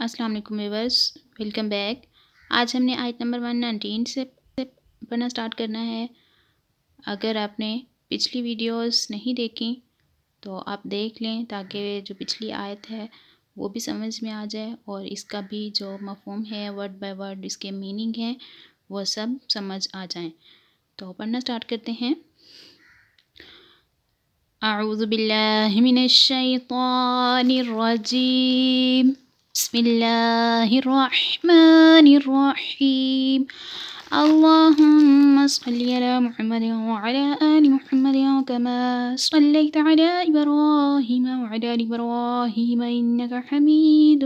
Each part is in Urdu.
السلام علیکم ویورز، ویلکم بیک۔ آج ہم نے آیت نمبر 119 سے پڑھنا سٹارٹ کرنا ہے۔ اگر آپ نے پچھلی ویڈیوز نہیں دیکھیں تو آپ دیکھ لیں تاکہ جو پچھلی آیت ہے وہ بھی سمجھ میں آ جائے اور اس کا بھی جو مفہوم ہے ورڈ بائی ورڈ اس کے میننگ ہیں وہ سب سمجھ آ جائیں۔ تو پڑھنا سٹارٹ کرتے ہیں۔ اعوذ باللہ من الشیطان الرجیم، بسم اللہ الرحمن الرحیم۔ اللہم صلی علی محمد وعلی آل محمد کما صلیت علی ابراہیم وعلی آل ابراہیم انکا حمید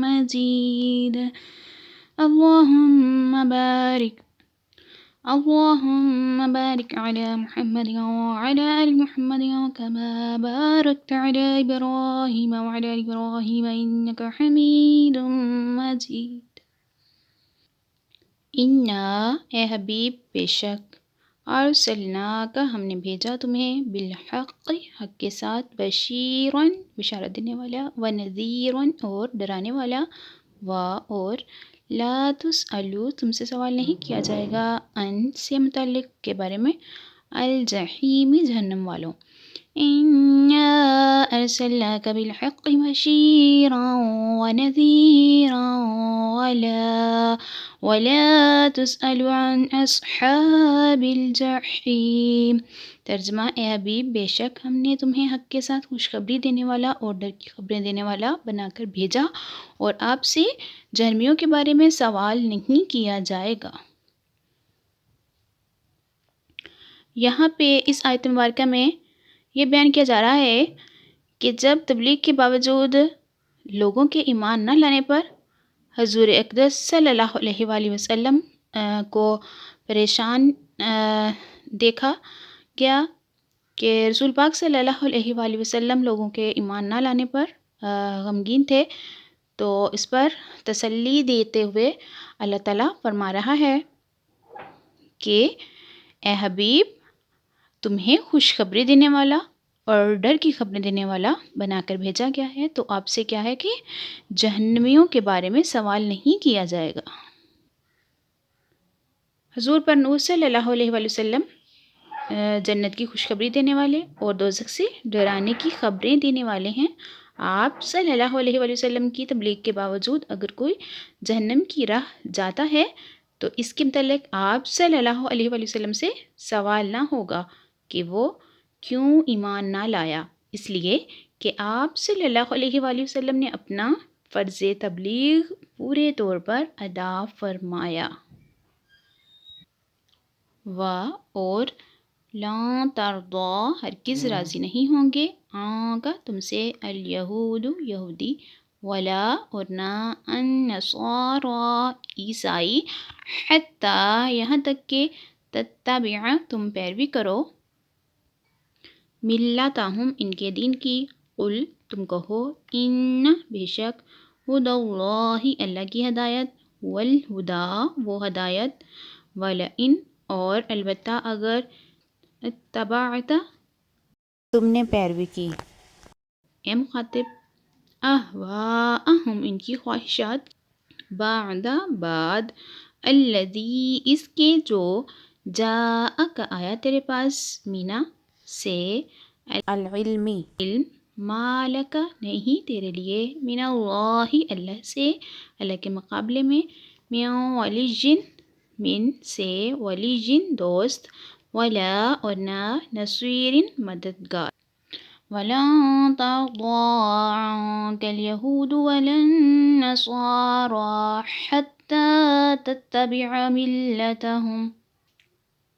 مجید۔ اللهم بارك على محمد وعلى آل محمد كما باركت على إبراهيم وعلى آل إبراهيم إنك حميد مجيد۔ انا اے حبیب بے شک، ارسلناک ہم نے بھیجا تمہیں، بالحق حق کے ساتھ، بشیراً بشارت دینے والا، ونذیراً اور ڈرانے والا، اور لا تسألو تم سے سوال نہیں کیا جائے گا، ان سے متعلق کے بارے میں، الجحیم جہنم والوں۔ انا ارسلناک بالحق بشیرا ونذیرا ولا تسأل عن اصحاب الجحیم۔ ترجمہ، اے حبیب بے شک ہم نے تمہیں حق کے ساتھ خوشخبری دینے والا اور ڈر کی خبریں دینے والا بنا کر بھیجا، اور آپ سے جہنمیوں کے بارے میں سوال نہیں کیا جائے گا۔ یہاں پہ اس آیت مبارکہ میں یہ بیان کیا جا رہا ہے کہ جب تبلیغ کے باوجود لوگوں کے ایمان نہ لانے پر حضور اقدس صلی اللہ علیہ وآلہ وسلم کو پریشان دیکھا گیا کہ رسول پاک صلی اللہ علیہ وآلہ وسلم لوگوں کے ایمان نہ لانے پر غمگین تھے، تو اس پر تسلی دیتے ہوئے اللہ تعالیٰ فرما رہا ہے کہ اے حبیب تمہیں خوشخبری دینے والا اور ڈر کی خبریں دینے والا بنا کر بھیجا گیا ہے، تو آپ سے کیا ہے کہ جہنمیوں کے بارے میں سوال نہیں کیا جائے گا۔ حضور پر نور صلی اللہ علیہ وآلہ وسلم جنت کی خوشخبری دینے والے اور دوزخ سے ڈرانے کی خبریں دینے والے ہیں۔ آپ صلی اللہ علیہ وآلہ وسلم کی تبلیغ کے باوجود اگر کوئی جہنم کی راہ جاتا ہے تو اس کے متعلق آپ صلی اللہ علیہ وآلہ وسلم سے سوال نہ ہوگا کہ وہ کیوں ایمان نہ لایا، اس لیے کہ آپ صلی اللہ علیہ وآلہ وسلم نے اپنا فرض تبلیغ پورے طور پر ادا فرمایا۔ اور لا ترضا ہرگز راضی نہیں ہوں گے آنگا تم سے، الیہود یہودی، ولا اور نہ النصارا عیسائی، حتی یہاں تک کہ تتبع تم پیروی کرو، ملتہم ان کے دین کی، قل تم کہو، ان بے شک، ہدی اللہ اللہ کی ہدایت، والہدا وہ ہدایت، ولئن اور البتہ اگر، اتبعت تم نے پیروی کی، اے مخاطب، اہواءہم ان کی خواہشات، بعد الذی اس کے جو، جاءک آیا تیرے پاس، مینا سے، العلم علم، ما لک نہیں تیرے لیے، من اللہ اللہ سے، اللہ کے مقابلے میں، من ولی من سے، ولی دوست، ولا اور نہ نصیر مددگار، ولن ترضى عنك اليهود ولا النصارى حتى تتبع ملتهم،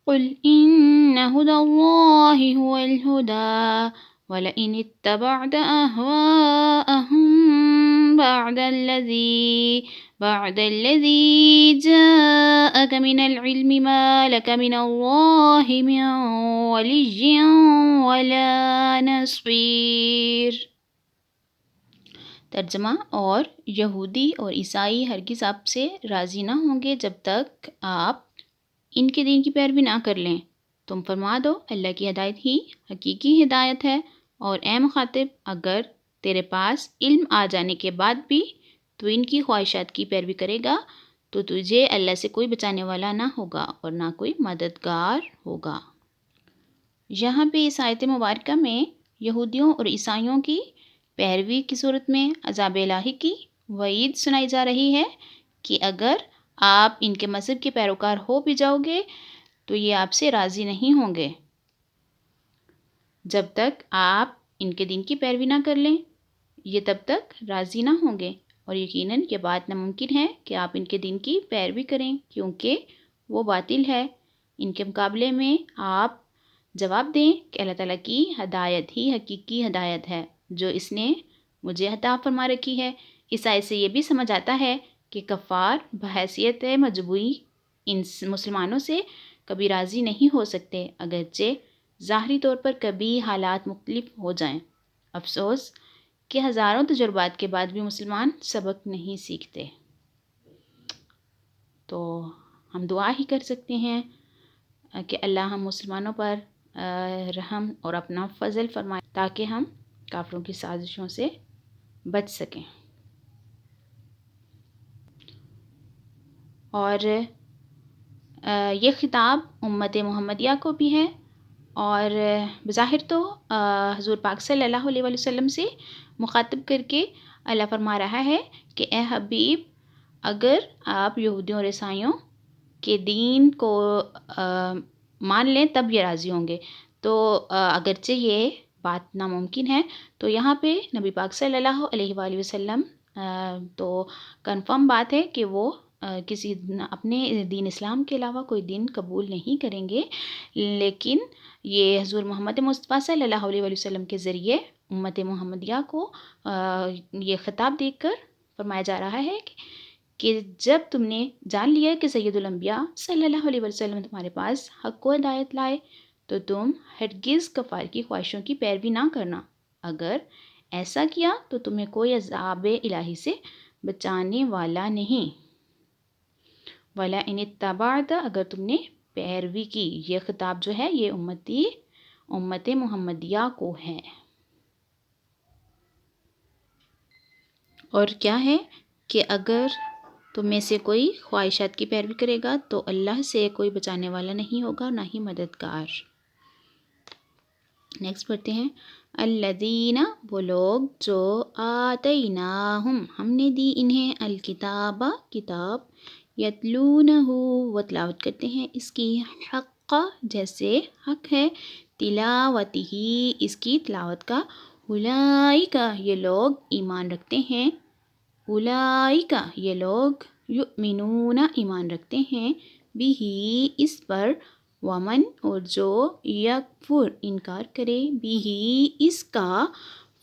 قل إن هدى الله هو الهدى ولئن اتبعت أهواءهم بعد الذي جاءك من العلم ما لك من الله من ولي ولا نصير۔ ترجمہ، اور یہودی اور عیسائی ہرگز آپ سے راضی نہ ہوں گے جب تک آپ ان کے دین کی پیروی نہ کر لیں۔ تم فرما دو اللہ کی ہدایت ہی حقیقی ہدایت ہے، اور اے مخاطب اگر تیرے پاس علم آ جانے کے بعد بھی تو ان کی خواہشات کی پیروی کرے گا تو تجھے اللہ سے کوئی بچانے والا نہ ہوگا اور نہ کوئی مددگار ہوگا۔ یہاں پہ اس آیت مبارکہ میں یہودیوں اور عیسائیوں کی پیروی کی صورت میں عذاب الہی کی وعید سنائی جا رہی ہے کہ اگر آپ ان کے مذہب کے پیروکار ہو بھی جاؤ گے تو یہ آپ سے راضی نہیں ہوں گے جب تک آپ ان کے دین کی پیروی نہ کر لیں، یہ تب تک راضی نہ ہوں گے، اور یقیناً یہ بات ناممکن ہے کہ آپ ان کے دین کی پیروی کریں کیونکہ وہ باطل ہے۔ ان کے مقابلے میں آپ جواب دیں کہ اللہ تعالیٰ کی ہدایت ہی حقیقی ہدایت ہے جو اس نے مجھے عطا فرما رکھی ہے۔ اس آیت سے یہ بھی سمجھ آتا ہے کہ کفار بحیثیت مجبوری ان مسلمانوں سے کبھی راضی نہیں ہو سکتے اگرچہ ظاہری طور پر کبھی حالات مختلف ہو جائیں۔ افسوس کہ ہزاروں تجربات کے بعد بھی مسلمان سبق نہیں سیکھتے۔ تو ہم دعا ہی کر سکتے ہیں کہ اللہ ہم مسلمانوں پر رحم اور اپنا فضل فرمائے تاکہ ہم کافروں کی سازشوں سے بچ سکیں۔ اور یہ خطاب امت محمدیہ کو بھی ہے، اور بظاہر تو حضور پاک صلی اللہ علیہ وآلہ وسلم سے مخاطب کر کے اللہ فرما رہا ہے کہ اے حبیب، اگر آپ یہودیوں اور عیسائیوں کے دین کو مان لیں تب یہ راضی ہوں گے۔ تو اگرچہ یہ بات ناممکن ہے تو یہاں پہ نبی پاک صلی اللہ علیہ وآلہ وسلم تو کنفرم بات ہے کہ وہ کسی اپنے دین اسلام کے علاوہ کوئی دین قبول نہیں کریں گے، لیکن یہ حضور محمد مصطفیٰ صلی اللہ علیہ وآلہ وسلم کے ذریعے امت محمدیہ کو یہ خطاب دے کر فرمایا جا رہا ہے کہ جب تم نے جان لیا کہ سید الانبیاء صلی اللہ علیہ وسلم تمہارے پاس حق و ہدایت لائے تو تم ہرگز کفار کی خواہشوں کی پیروی نہ کرنا۔ اگر ایسا کیا تو تمہیں کوئی عذاب الہی سے بچانے والا نہیں۔ وَلَا إِنِ اتَّبَعْتَ، اگر تم نے پیروی کی۔ یہ خطاب جو ہے یہ امت محمدیہ کو ہے۔ اور کیا ہے کہ اگر تم میں سے کوئی خواہشات کی پیروی کرے گا تو اللہ سے کوئی بچانے والا نہیں ہوگا نہ ہی مددگار۔ نیکسٹ پڑھتے ہیں، الذین، وہ لوگ جو آتیناہم، ہم نے دی انہیں الکتاب، کتاب، یتلونہ، وہ تلاوت کرتے ہیں اس کی، حق، جیسے حق ہے، تلاوتہ، اس کی تلاوت کا، اولئک، یہ لوگ ایمان رکھتے ہیں، اولئک، یہ لوگ، یؤمنون، ایمان رکھتے ہیں، بہ، اس پر، ومن، اور جو، یکفر، انکار کرے، بہ، اس کا،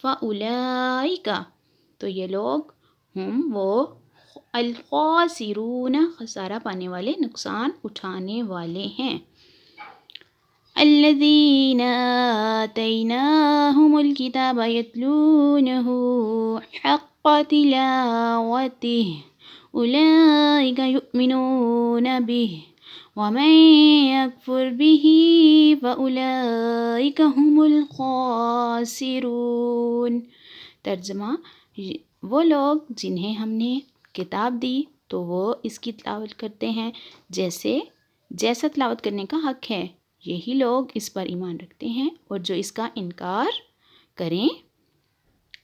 فاولئک، تو یہ لوگ، ہم، وہ، الخاسرون، خسارہ پانے والے، نقصان اٹھانے والے ہیں۔ الذین آتیناہم الکتاب یتلونہ حق تلاوتہ اولئک یؤمنون بہ ومن یکفر بہ فاولئک هم الخاسرون۔ ترجمہ، وہ لوگ جنہیں ہم نے کتاب دی تو وہ اس کی تلاوت کرتے ہیں جیسا تلاوت کرنے کا حق ہے، یہی لوگ اس پر ایمان رکھتے ہیں، اور جو اس کا انکار کریں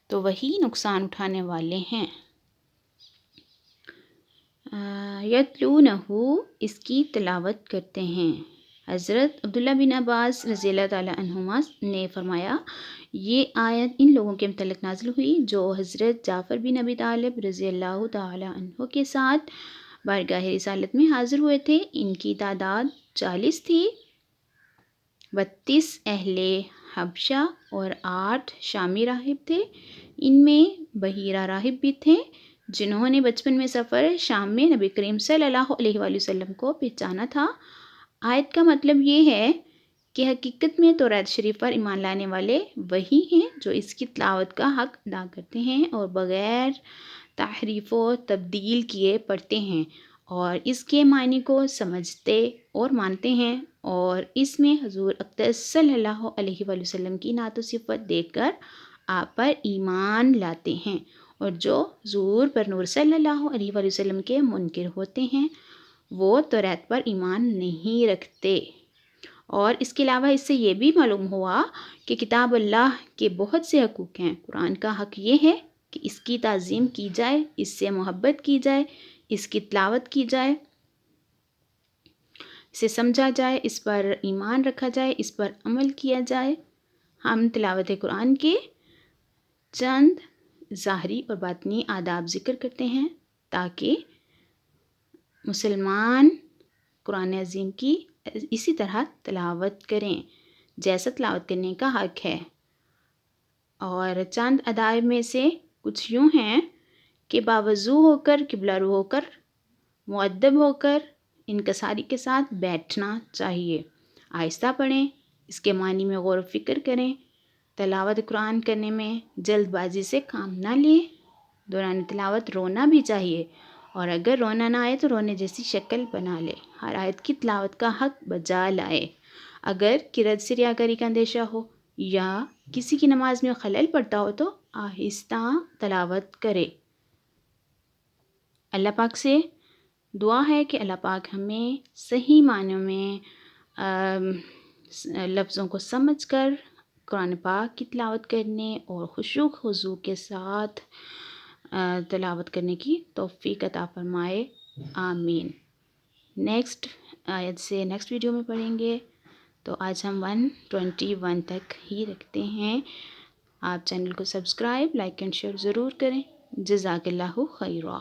تو وہی نقصان اٹھانے والے ہیں۔ یتلونہ، اس کی تلاوت کرتے ہیں۔ حضرت عبداللہ بن عباس رضی اللہ تعالیٰ عنہما نے فرمایا، یہ آیت ان لوگوں کے متعلق نازل ہوئی جو حضرت جعفر بن ابی طالب رضی اللہ تعالیٰ عنہ کے ساتھ بارگاہ رسالت میں حاضر ہوئے تھے۔ ان کی تعداد 40 تھی، 32 اہل حبشہ اور 8 شامی راہب تھے۔ ان میں بحیرہ راہب بھی تھے جنہوں نے بچپن میں سفر شام میں نبی کریم صلی اللہ علیہ وآلہ وسلم کو پہچانا تھا۔ آیت کا مطلب یہ ہے کہ حقیقت میں توریت شریف پر ایمان لانے والے وہی ہیں جو اس کی تلاوت کا حق ادا کرتے ہیں اور بغیر تحریف و تبدیل کیے پڑھتے ہیں، اور اس کے معنی کو سمجھتے اور مانتے ہیں، اور اس میں حضور اقدس صلی اللہ علیہ وآلہ وسلم کی نعت و صفت دیکھ کر آپ پر ایمان لاتے ہیں، اور جو حضور پر نور صلی اللہ علیہ وآلہ وسلم کے منکر ہوتے ہیں وہ توریت پر ایمان نہیں رکھتے۔ اور اس کے علاوہ اس سے یہ بھی معلوم ہوا کہ کتاب اللہ کے بہت سے حقوق ہیں۔ قرآن کا حق یہ ہے کہ اس کی تعظیم کی جائے، اس سے محبت کی جائے، اس کی تلاوت کی جائے، اسے سمجھا جائے، اس پر ایمان رکھا جائے، اس پر عمل کیا جائے۔ ہم تلاوت قرآن کے چند ظاہری اور باطنی آداب ذکر کرتے ہیں تاکہ مسلمان قرآن عظیم کی اسی طرح تلاوت کریں جیسا تلاوت کرنے کا حق ہے۔ اور چند آداب میں سے کچھ یوں ہیں کہ باوضو ہو کر، قبلہ رو ہو کر، مؤدب ہو کر، انکساری کے ساتھ بیٹھنا چاہیے، آہستہ پڑھیں، اس کے معنی میں غور و فکر کریں، تلاوت قرآن کرنے میں جلد بازی سے کام نہ لیں، دوران تلاوت رونا بھی چاہیے، اور اگر رونا نہ آئے تو رونے جیسی شکل بنا لے، ہر آیت کی تلاوت کا حق بجا لائے۔ اگر قرأت سے ریاکاری کا اندیشہ ہو یا کسی کی نماز میں خلل پڑتا ہو تو آہستہ تلاوت کرے۔ اللہ پاک سے دعا ہے کہ اللہ پاک ہمیں صحیح معنوں میں لفظوں کو سمجھ کر قرآن پاک کی تلاوت کرنے اور خشوع و خضوع کے ساتھ تلاوت کرنے کی توفیق عطا فرمائے، آمین۔ نیکسٹ آیت سے نیکسٹ ویڈیو میں پڑھیں گے، تو آج ہم 121 تک ہی رکھتے ہیں۔ آپ چینل کو سبسکرائب، لائک اینڈ شیئر ضرور کریں۔ جزاک اللہ خیرہ۔